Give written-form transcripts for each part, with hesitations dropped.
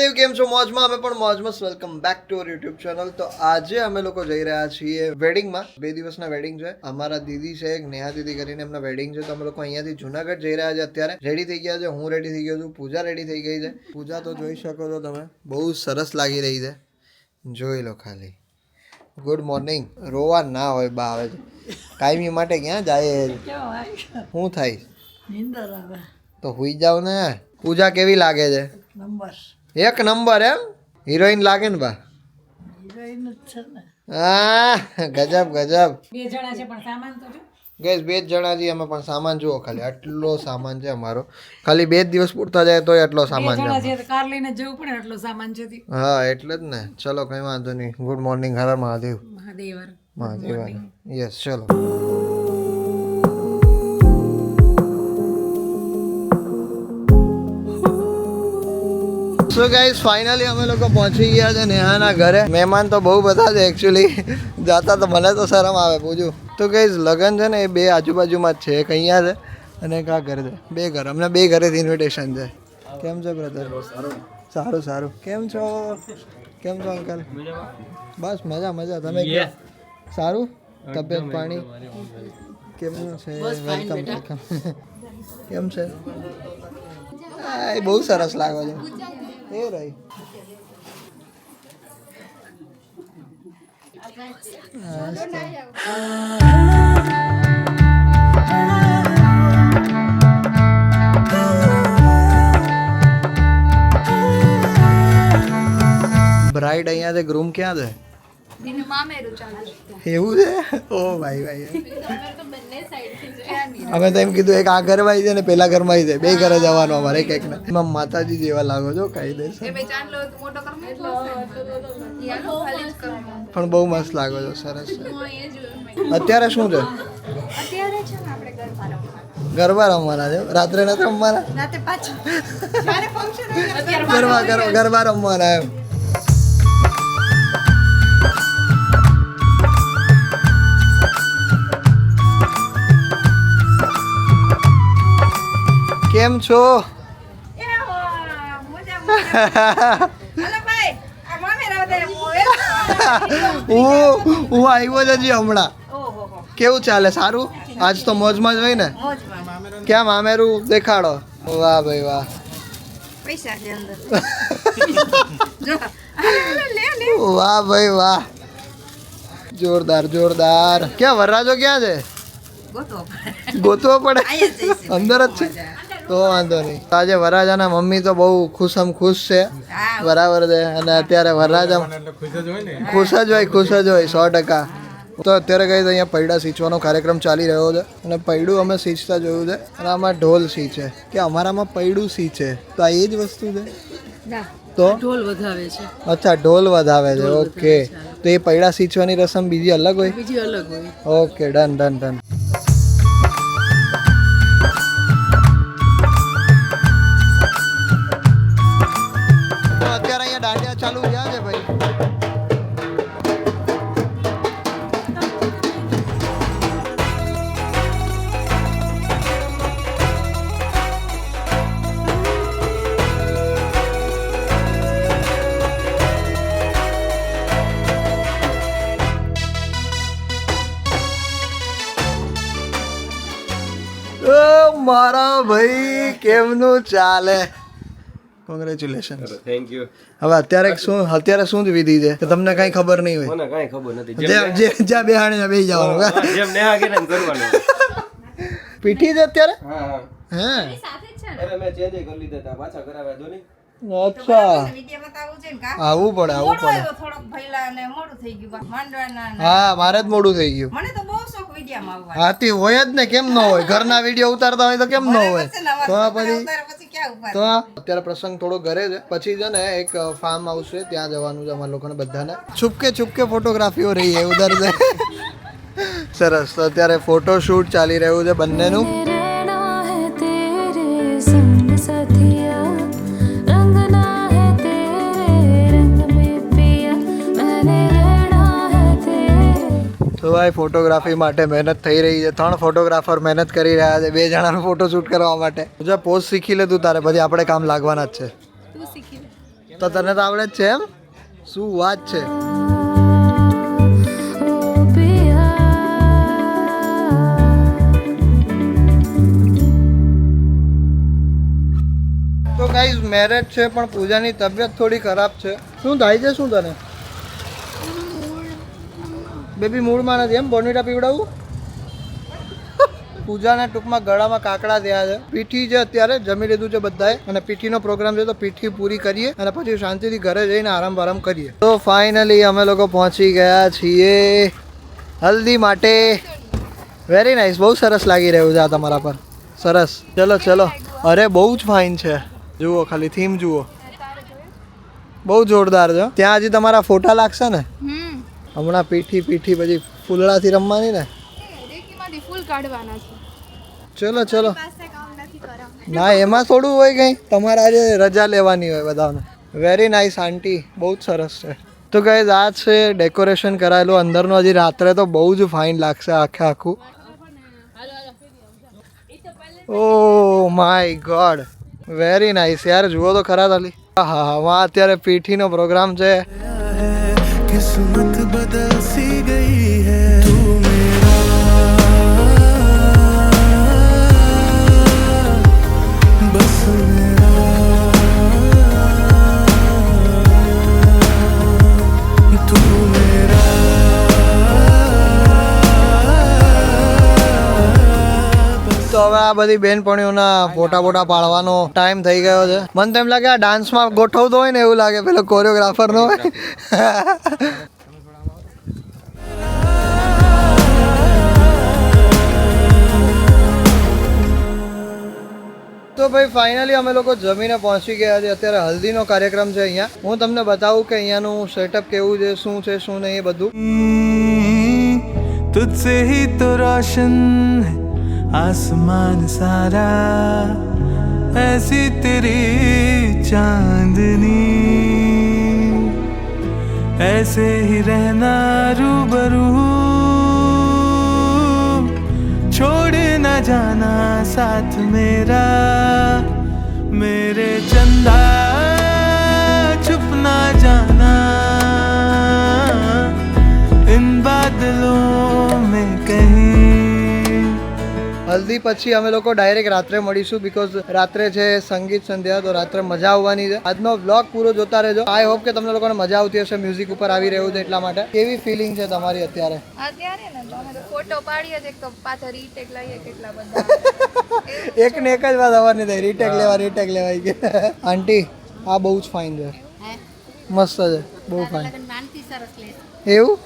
મહાદેવ, કેમ છો? મોજમાં? અમે પણ મોજમાં. Welcome back to our YouTube channel. તો આજે અમે લોકો જઈ રહ્યા છીએ વેડિંગમાં. 2 દિવસના વેડિંગ છે. અમારા દીદી છે, એક નેહા દીદી કરીને એમના વેડિંગ છે. તો અમે લોકો અહીંયાથી જુનાગઢ જઈ રહ્યા છે. અત્યારે રેડી થઈ ગયા છે. હું રેડી થઈ ગયો છું. પૂજા રેડી થઈ ગઈ છે. પૂજા તો જોઈ શકો છો તમે, બહુ સરસ લાગી રહી છે. જોઈ લો ખાલી. Good morning. રોવા ના હોય બા આવે છે કાયમી માટે. ક્યાં જાય? શું થાય? તો હુઈ જાવ ને. પૂજા કેવી લાગે છે? એક નંબર. એમ હિરોઈન લાગે ને બા? હા, ગજબ ગજબ. 2 જણા છે પણ સામાન તો જો ગેસ 2 જ જણા છીએ અમે, પણ સામાન જુઓ ખાલી. આટલો સામાન છે અમારો. ખાલી 2 દિવસ પૂરતા જાય તોય આટલો સામાન છે. 2 જણા છે તો કાર લઈને જવું પડે, આટલો સામાન છે. હા એટલે જ ને. ચલો કઈ વાંધો નહીં. Good morning. હર મહાદેવ. મહાદેવ. યસ ચલો. સો ગાઈસ ફાઇનલી અમે લોકો પહોંચી ગયા છે નેહાના ઘરે. મહેમાન તો બહુ બધા છે એકચ્યુઅલી. જાતા તો મને તો શરમ આવે પૂછું તો. ગાઈસ લગન છે ને એ 2 આજુબાજુમાં જ છે. એક અહીંયા છે અને એક આ ઘરે છે. 2 ઘર. અમને 2 ઘરેથી ઇન્વિટેશન છે. કેમ છે બ્રધર? સારું સારું. કેમ છો? કેમ છો અંકલ? બસ મજા મજા. તમે કેમ? સારું? તબિયત પાણી કેમનું છે? Welcome welcome. કેમ છે? એ બહુ સરસ લાગો છો. એ રહી. બ્રાઇડ અહીંયા છે, ગ્રૂમ ક્યાં છે? એવું છે? ઓ ભાઈ ભાઈ. અમે તો એમ કીધું એક આ ઘરમાં છે ને પેલા ઘરમાં છે. 2 ઘરે જવાનું અમારે એક એક ને. એમાં માતાજી જેવા લાગો છો કાયદેસર. પણ બહુ મસ્ત લાગો છો. સરસ છે. અત્યારે શું છે? ગરબા રમવાના છે. રાત્રે નથી રમવાના? ગરબા રમવાના એમ. કેમ છો? હું આવ્યો જ હજી હમણાં. કેવું ચાલે? સારું? આજ તો મોજમાં જ હોય ને? ક્યાં મામેરું દેખાડો. વાહ ભાઈ વાહ. વાહ ભાઈ વાહ. જોરદાર જોરદાર. ક્યાં વરરાજો ક્યાં છે? ગોતવો પડે. અંદર જ છે તો વાંધો નહીં. આજે વરરાજાના મમ્મી તો બહુ ખુશ છે. બરાબર છે. અને અત્યારે વરરાજા ખુશ જ હોય 100%. તો અત્યારે કઈ અહીંયા પૈડા સીંચવાનો કાર્યક્રમ ચાલી રહ્યો છે. અને પૈડું અમે સીંચતા જોયું છે. અને આમાં ઢોલ સીંચે કે અમારામાં પૈડું સીંચે. તો આ એ જ વસ્તુ છે. તો ઢોલ વધાવે છે. અચ્છા ઢોલ વધાવે છે. ઓકે. તો એ પૈડા સીંચવાની રસમ બીજી અલગ હોય? બીજી અલગ હોય. Okay done done done. અત્યારે અહીંયા દાંડિયા ચાલુ થયા છે ભાઈ. મારા ભાઈ કેમનું ચાલે? કોંગ્રેચ્યુલેશન. Thank you. હવે અત્યારે શું વિધિ છે કે તમને કઈ ખબર નહીં હોય? મને કાંઈ ખબર નથી. જ્યાં બેહાડીને બેસી જવાનું. જેમ નેહા કે એમ કરવાનું. પીઠી છે અત્યારે? હા હે અરે મેં ચેન્જ કરી લીધા હતા. પાછા કરાવ્યા દો નહીં. અચ્છા આવું પડે. હા મારે જ મોડું થઈ ગયું. હાથી હોય જ ને, કેમ ન હોય? ઘરના વિડીયો ઉતારતા હોય તો કેમ ન હોય? તો પછી તો અત્યારે પ્રસંગ થોડો ઘરે છે. પછી છે ને એક ફાર્મ હાઉસ છે, ત્યાં જવાનું છે અમારા લોકોને બધાને. છુપકે ફોટોગ્રાફીઓ રહી છે ઉધર છે. સરસ. તો અત્યારે ફોટો શૂટ ચાલી રહ્યું છે બંનેનું. તો ભાઈ ફોટોગ્રાફી માટે મહેનત થઈ રહી છે. 3 ફોટોગ્રાફર મહેનત કરી રહ્યા છે 2 જણાનો ફોટો શૂટ કરવા માટે. જો પોઝ શીખી લે તું તારે, પછી આપણે કામ લાગવાના જ છે. તો તને તો આવડે જ છે એમ? શું વાત છે. તો ગાઈઝ મેરેજ છે પણ પૂજાની તબિયત થોડી ખરાબ છે. શું થાય છે? શું તને બેબી મૂળમાં નથી એમ? બોર્નવિટા પીવડાવું? પૂજાને ટૂંકમાં ગળામાં કાકડા થયા છે. પીઠી છે અત્યારે, જમી લીધું છે બધાએ અને પીઠીનો પ્રોગ્રામ છે તો પીઠી પૂરી કરીએ અને પછી શાંતિથી ઘરે જઈને આરામ કરીએ. તો ફાઇનલી અમે લોકો પહોંચી ગયા છીએ હલ્દી માટે. વેરી નાઇસ, બહુ સરસ લાગી રહ્યું છે આ તમારા પર. સરસ, ચલો ચલો. અરે બહુ જ ફાઇન છે, જુઓ ખાલી થીમ જુઓ, બહુ જોરદાર છે. ત્યાં હજી તમારા ફોટા લાગશે ને હમણાં. પીઠી પછી ફૂલડાથી રમવાની ને. ફૂલ કાઢવાના છે. ચલો ચલો. ના એમાં થોડું હોય કંઈ, તમારે આજે રજા લેવાની હોય બધાને. વેરી નાઇસ આંટી, બહુ જ સરસ છે. તો ગાઈઝ આ છે ડેકોરેશન કરાયેલું અંદરનું. હજી રાત્રે તો બહુ જ ફાઇન લાગશે આખું. Oh my God, very nice યાર. જુઓ તો ખરા ખાલી. હા હા, અત્યારે પીઠીનો પ્રોગ્રામ છે. કિસ્મત બદલ સી ગઈ હે તું મેરા, બસ મેરા તું મેરા. તો હવે આ બધી બેનપણીઓના ફોટા પાડવાનો ટાઈમ થઈ ગયો છે. મને તો એમ લાગે આ ડાન્સમાં ગોઠવતો હોય ને એવું લાગે, પેલો કોરિયોગ્રાફર નો હોય. તો ભાઈ ફાઇનલી અમે લોકો જમીને પહોંચી ગયા છે. અત્યારે હલ્દીનો કાર્યક્રમ છે અહીંયા. હું તમને બતાવું કે અહીંયાનું સેટઅપ કેવું છે, શું છે શું નહીં એ બધું. તુજસે હી તો રોશન आसमान सारा, ऐसी तेरी चांदनी, ऐसे ही रहना रूबरू, छोड़ न जाना साथ मेरा, मेरे चंदा छुप ना जाना इन बादलों में कहीं. હલ્દી પછી અમે લોકો ડાયરેક્ટ રાત્રે મળીશું, બીકોઝ રાત્રે છે સંગીત સંધ્યા, તો રાત્રે મજા આવવાની છે. આજનો વ્લોગ પૂરો જોતા રહેજો. આઈ હોપ કે તમને લોકોને મજા આવતી હશે. મ્યુઝિક ઉપર આવી રહ્યું છે એટલા માટે. કેવી ફિલિંગ છે તમારી અત્યારે? અત્યારે ને તો અમે તો ફોટો પાડીએ જ, એક તો પાછા રીટેક લઈએ કેટલા બધા. એક ને એક જ વાત આવવાની થઈ, રીટેક લેવાય કે. આંટી આ બહુ જ ફાઇન છે, મસ્ત છે, બહુ ફાઇન. એવું?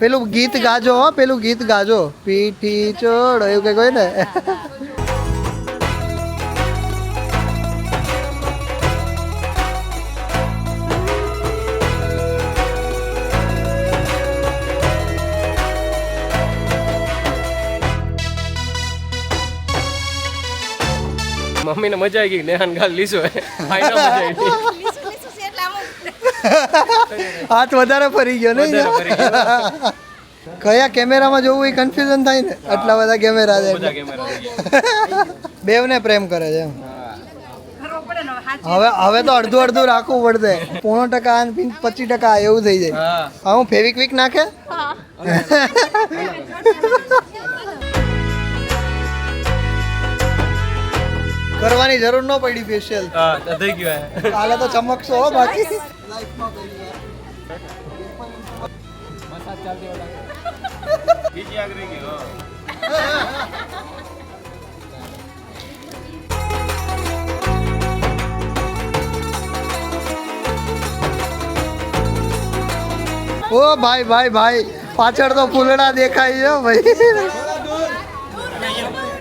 પેલું ગીત ગાજો હો, પેલું ગીત ગાજો, પીઠી ચોડ એવું કઈ હોય ને. મમ્મીને મજા આવી ગઈ, નેહાન ગાલ લીસો ફાઈનલ મજા આવી. હાથ વધારે ફરી ગયો ને. કયા કેમેરામાં જોવું એ કન્ફ્યુઝન થાય ને, આટલા બધા કેમેરા છે. બેવને પ્રેમ કરે છે એમ. હવે તો અડધું રાખવું પડશે. 0.5% અને 25% એવું થઈ જાય. હા, હું ફેવિક્વિક નાખે. કરવાની જરૂર ન પડી ફેશિયલ. થઈ ગયું. કાલે તો ચમકશો હો બાકી. બીજી આગ રહી ગઈ. ઓ ભાઈ પાછળ તો ફૂલડા દેખાય છે ભાઈ.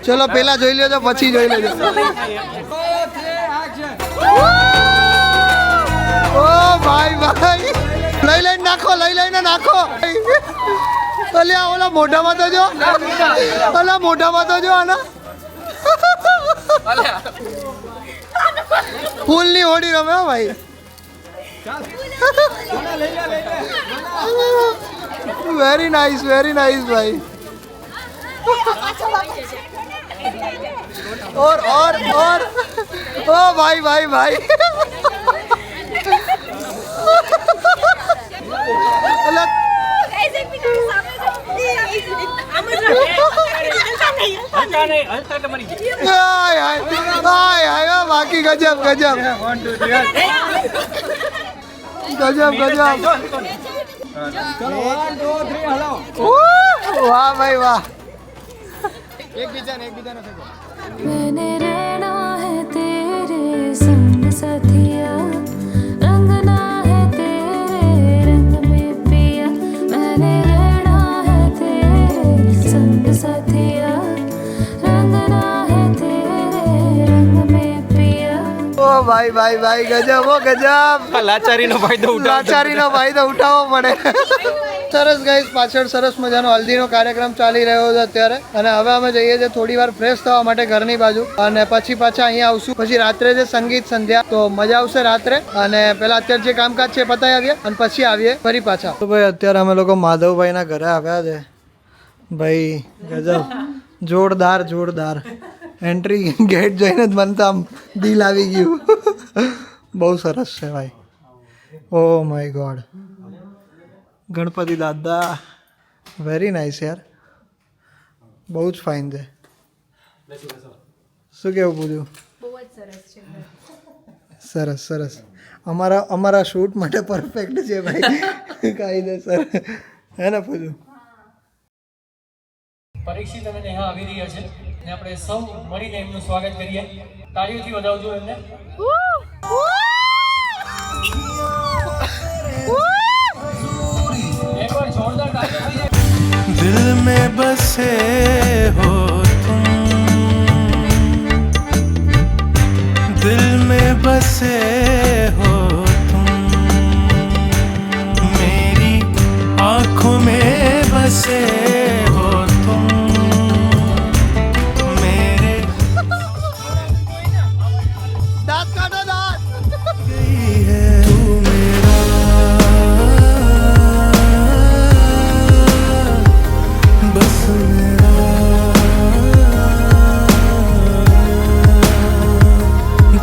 ચલો પેલા જોઈ લેજો પછી જોઈ લેજો. ઓ ભાઈ લઈને નાખો. અલ્યા ઓલા મોઢામાં તો જો, આના ફૂલની હોડી રમે હો ભાઈ. વેરી નાઇસ ભાઈ. और ओ भाई હાય હાય હાય બાકી ગજબ ગજબ વાહ ભાઈ વાહ मैंने रहना है तेरे संग साथिया रंगना है तेरे रंग में पिया मैंने रहना है तेरे संग साथिया रंगना है तेरे रंग में पिया ઓ ભાઈ ભાઈ ભાઈ ગજબ ઓ ગજબ લાચારીનો ફાયદો લાચારીનો ફાયદો ઉઠાવવો પડે સરસ ગાઈસ પાછળ સરસ મજાનો હલ્દીનો કાર્યક્રમ ચાલી રહ્યો છે અત્યારે અને હવે અમે જઈએ છીએ થોડી વાર ફ્રેશ થવા માટે ઘરની બાજુ અને પછી પાછા અહીંયા આવશું પછી રાત્રે છે સંગીત સંધ્યા તો મજા આવશે રાત્રે અને પેલા અત્યારે જે કામકાજ છે પતાવી આવીએ અને પછી આવીએ ફરી પાછા તો ભાઈ અત્યારે અમે લોકો માધવભાઈના ઘરે આવ્યા છે ભાઈ ગજબ જોરદાર જોરદાર એન્ટ્રી ગેટ જોઈને જ મને તો આમ દિલ આવી ગયું બહુ સરસ છે ભાઈ ઓ માય ગોડ ગણપતિ દાદા વેરી નાઇસ યાર બહુ જ ફાઇન છે શું કેવું પૂછ્યું સરસ સરસ અમારા શૂટ માટે પરફેક્ટ છે ભાઈ કાયદેસર હે ને પૂછ્યું પરીક્ષિત અને નેહા આવી રહ્યા છે અને આપણે સૌ મળીને એમનું સ્વાગત કરીએ તાળીઓથી વધાવજો એમને એકવાર જોરદાર તાળીઓ થઈ જાય दिल में बसे हो तुम दिल में बसे हो तुम मेरी आँखों में बसे हो तुम मेरे દાંત કાઢો દાંત गई है तू मेरा बस मेरा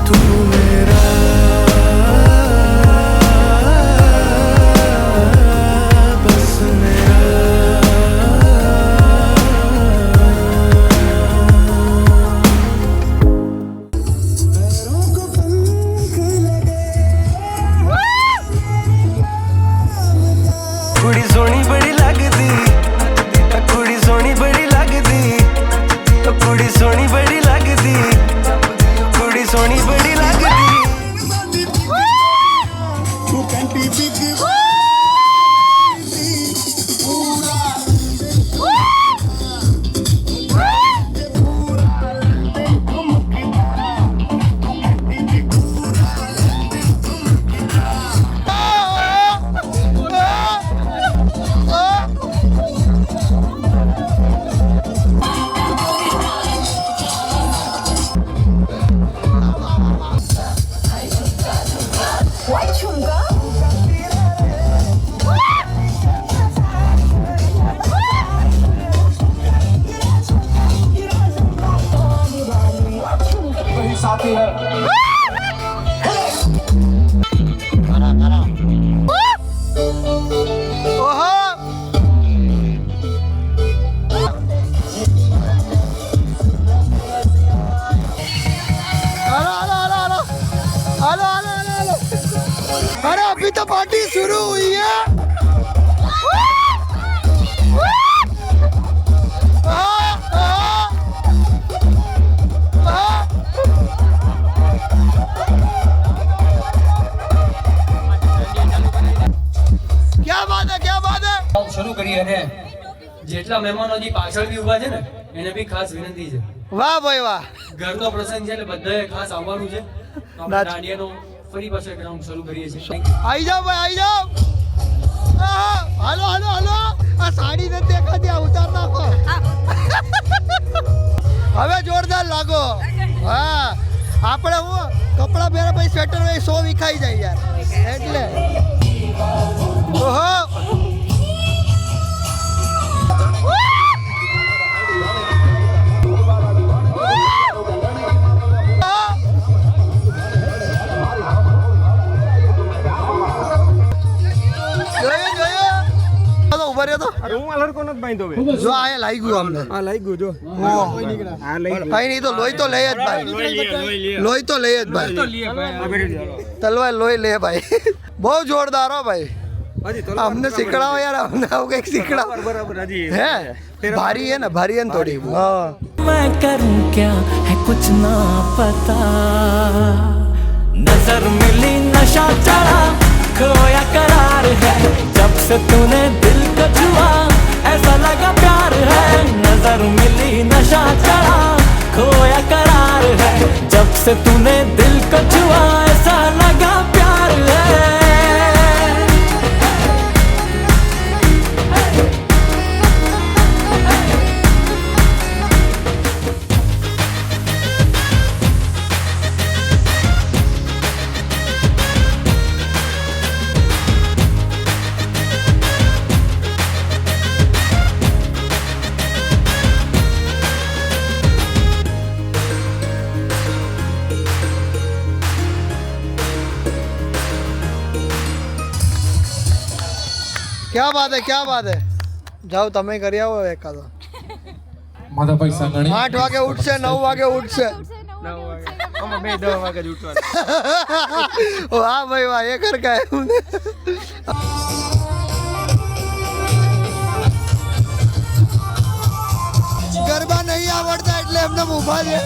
तू मेरा बस कुड़ी सोनी बड़ी लगदी कुड़ी सोनी बड़ी लगदी कुड़ी सोनी बड़ी लगदी कुड़ी सोनी बड़ी लगदी अरे अभी तो पार्टी शुरू हुई है क्या बात है क्या बात है શરૂ કરીએ અને જેટલા મહેમાનો જે પાછળ બી ઊભા છે ને એને બી ખાસ વિનંતી છે वाह भाई वाह ઘરનો પ્રસંગ છે એટલે બધાએ ખાસ આવવાનું છે તો આપણે નાચ. દાંડિયાનો ફરી પાછળ ગ્રાઉન્ડ શરૂ કરીએ છીએ Thank you. आई जाओ भाई आई जाओ हेलो हेलो हेलो आ साड़ी ने देखा दिया उतार नाखो હવે જોરદાર લાગો હા આપણે હું કપડા પહેરે પછી સ્વેટર હોય 100 વિખાઈ જાય યાર એટલે ઓહો ફર્યો તો જો આ લાગી ગયું અમને કઈ નહીં તો લોહી તો લઈ જ ભાઈ લોહી તો લઈ જ ભાઈ તલવાર લોહી લે ભાઈ બહુ જોરદાર હો ભાઈ અમને શીખડાવો યાર અમને આવું કંઈક શીખડાવો હે ભારી है ना भारी है ना थोड़ी हाँ मैं करूं क्या है कुछ ना पता नजर मिली नशा चढ़ा खोया करार है जब से तूने दिल को छुआ ऐसा लगा प्यार है नजर मिली नशा चढ़ा खोया करार है जब से तूने दिल को छुआ ऐसा लगा प्यार है क्या बात है જાઓ તમે કરી આવો એકાદો માધાભાઈ સાંગણી 8 વાગે ઉઠશે 9 વાગે ઉઠશે અમે 10 વાગે જ ઉઠવાનું વાહ ભાઈ વાહ એ કર કે ગરબા નહીં આવડતા એટલે એમને ઊભા છે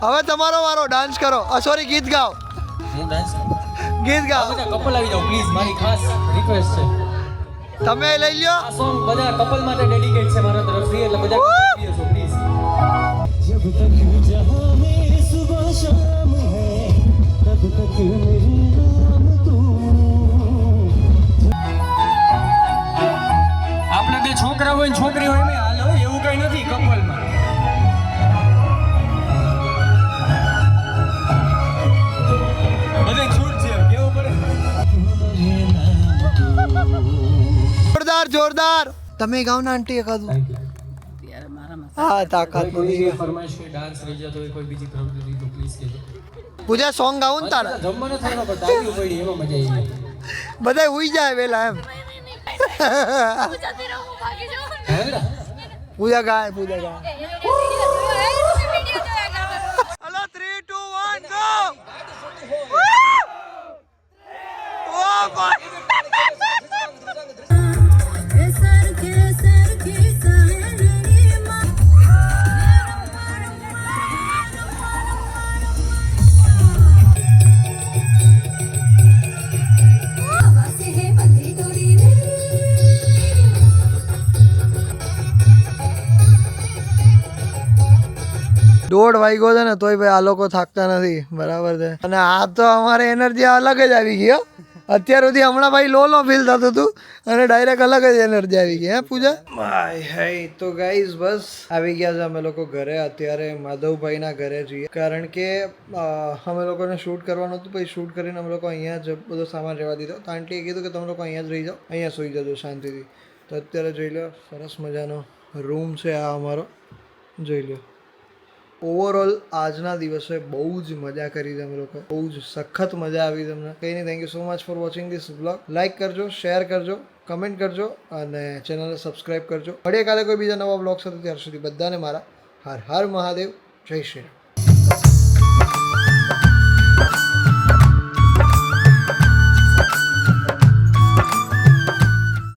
હવે તમારો વારો ડાન્સ કરો સોરી ગીત ગાઓ હું ડાન્સ ગીત ગાઓ બધા કપલ આવી જાઓ પ્લીઝ મારી ખાસ રિક્વેસ્ટ છે તમે લઈ લ્યો આ સોંગ બધા કપલ માટે ડેડિકેટ છે મારા તરફથી એટલે બધા પ્લીઝ પ્લીઝ जब तक जहां में सुबह शाम है तब तक मेरे नाम तू આપણે બે છોકરા હોય ને છોકરી હોય મેં હાલો એવું કઈ નથી કપલમાં બધે છૂટ છે કેવું પડે જોરદાર જોરદાર તમે ગાઓ ને આંટી એકાદું હા તાકાત કોઈ ફરમાઈશ કોઈ ડાન્સ રહી જતો હોય કોઈ બીજી પ્રવૃત્તિ તો પ્લીઝ કહેજો પૂજા સોંગ ગાવું ને તારે જમવાનું થાય પણ તાળી પડી એમાં મજા આવી બધા ઉઈ જાય વેલા એમ પૂજા તેરા હું ભાગી જાઉં પૂજા ગાય 1:30 વાગ્યો છે ને તોય ભાઈ આ લોકો થાકતા નથી, બરાબર છે. અને આ તો અમારે એનર્જી અલગ જ આવી ગઈ હો. અત્યાર સુધી હમણાં ભાઈ લો ફીલ થતું હતું અને ડાયરેક્ટ અલગ જ એનર્જી આવી ગઈ. હે પૂજા? ભાઈ હાય તો ગાઈઝ બસ આવી ગયા છે અમે લોકો ઘરે. અત્યારે માધવભાઈના ઘરે જઈએ કારણ કે અમે લોકોને શૂટ કરવાનું હતું. પછી શૂટ કરીને અમે લોકો અહીંયા જ બધો સામાન રહેવા દીધો. તો આંટીએ કીધું કે તમે લોકો અહીંયા જ રહી જાઓ, અહીંયા સૂઈ જજો શાંતિથી. તો અત્યારે જોઈ લો સરસ મજાનો રૂમ છે આ અમારો, જોઈ લો. ઓવરઓલ આજના દિવસે બહુ જ મજા કરી છે અમે લોકો, બહુ જ સખત મજા આવી તમને. કંઈ નહીં, thank you so much for watching this blog. Like કરજો, શેર કરજો, કમેન્ટ કરજો અને ચેનલને સબસ્ક્રાઈબ કરજો. મળીએ કાલે કોઈ બીજા નવા બ્લોગ સાથે. ત્યાર સુધી બધાને મારા હર હર મહાદેવ, જય શ્રી રામ.